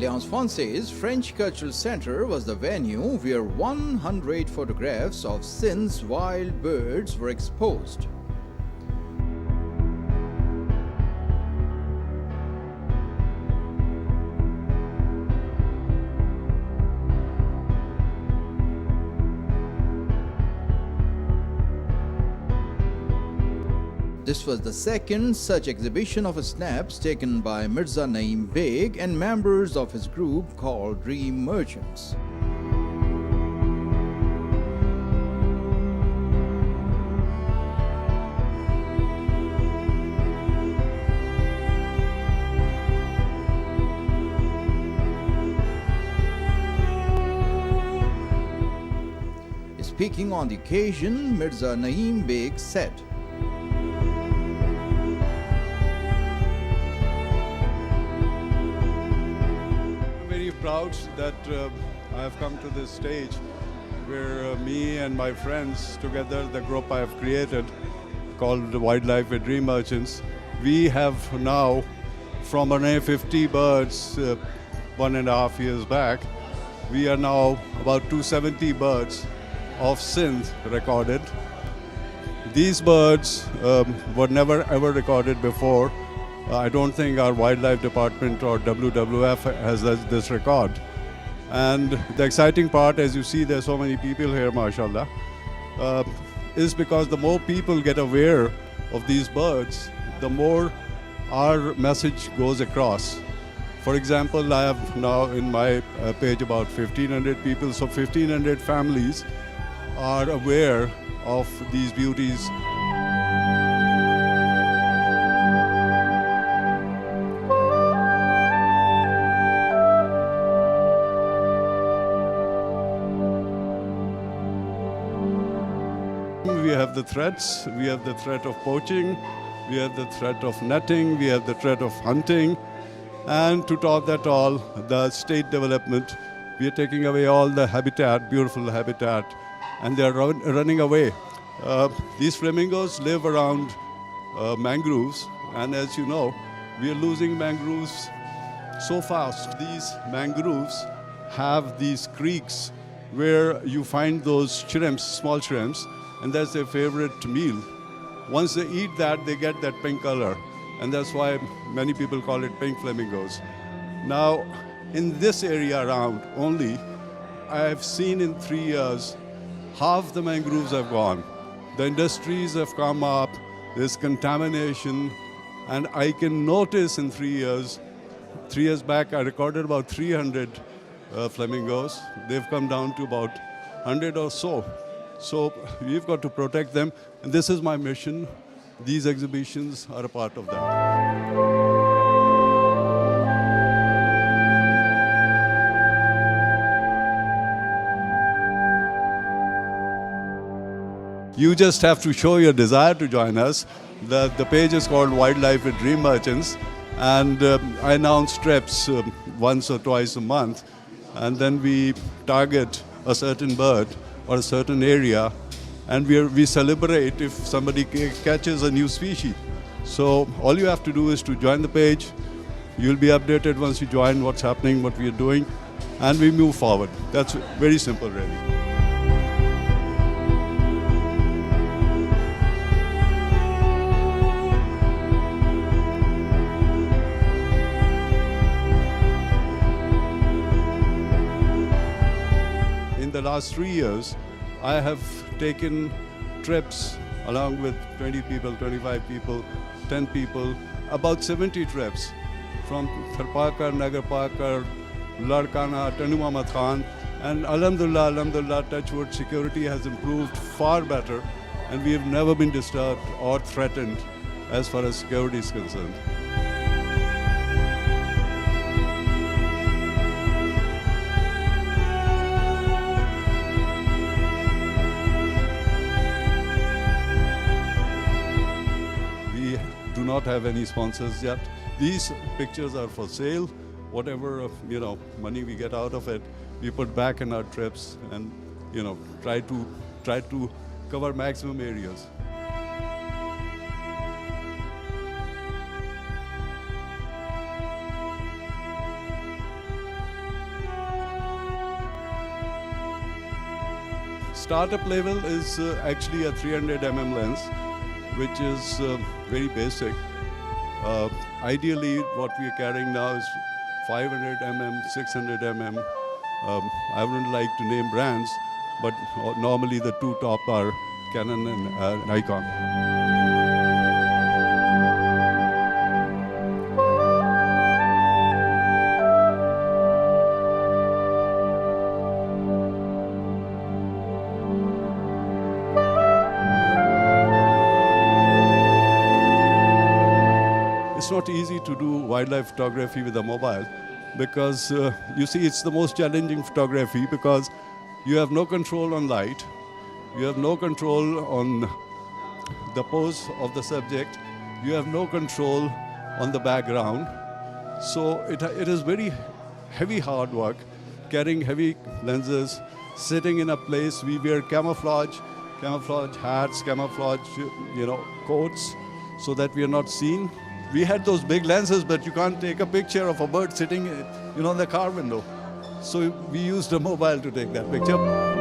Alliance Francaise French Cultural Center was the venue where 100 photographs of Sindh's wild birds were exposed. This was the second such exhibition of snaps taken by Mirza Naeem Beg and members of his group called Dream Merchants. Speaking on the occasion, Mirza Naeem Beg said, proud that I have come to this stage where me and my friends together, the group I have created called Wildlife with Dream Merchants, we have now from 150 birds 1.5 years back, we are now about 270 birds of Sindh recorded. These birds were never ever recorded before. I don't think our wildlife department or WWF has this record. And the exciting part, as you see, there's so many people here, mashallah, is because the more people get aware of these birds, the more our message goes across. For example, I have now in my page about 1,500 people, so 1,500 families are aware of these beauties. We have the threats, we have the threat of poaching, we have the threat of netting, we have the threat of hunting, and to top that all, the state development, we are taking away all the habitat, beautiful habitat, and they are running away. These flamingos live around mangroves, and as you know, we are losing mangroves so fast. These mangroves have these creeks where you find those shrimps, small shrimps, and that's their favorite meal. Once they eat that, they get that pink color, and that's why many people call it pink flamingos. Now, in this area around only, I have seen in 3 years, half the mangroves have gone. The industries have come up, there's contamination, and I can notice in 3 years, 3 years back I recorded about 300 flamingos. They've come down to about 100 or so. So we've got to protect them, and this is my mission. These exhibitions are a part of that. You just have to show your desire to join us. The page is called Wildlife with Dream Merchants, and I announce trips once or twice a month, and then we target a certain bird or a certain area, and we celebrate if somebody catches a new species. So all you have to do is to join the page. You'll be updated once you join what's happening, what we are doing, and we move forward. That's very simple, really. In the last 3 years, I have taken trips along with 20 people, 25 people, 10 people, about 70 trips from Tharparkar, Nagarparkar, Larkana, Tanu Muhammad Khan, and Alhamdulillah, touchwood, security has improved far better, and we have never been disturbed or threatened as far as security is concerned. Do not have any sponsors yet. These pictures are for sale. Whatever money we get out of it, we put back in our trips, and try to cover maximum areas. Startup level is actually a 300 lens, which is very basic. Ideally, what we are carrying now is 500 600 I wouldn't like to name brands, but normally the two top are Canon and Nikon. It's not easy to do wildlife photography with a mobile because you see it's the most challenging photography because you have no control on light, you have no control on the pose of the subject, you have no control on the background. So it is very heavy hard work carrying heavy lenses, sitting in a place. We wear camouflage hats, camouflage coats so that we are not seen. We had those big lenses, but you can't take a picture of a bird sitting, on the car window. So we used a mobile to take that picture.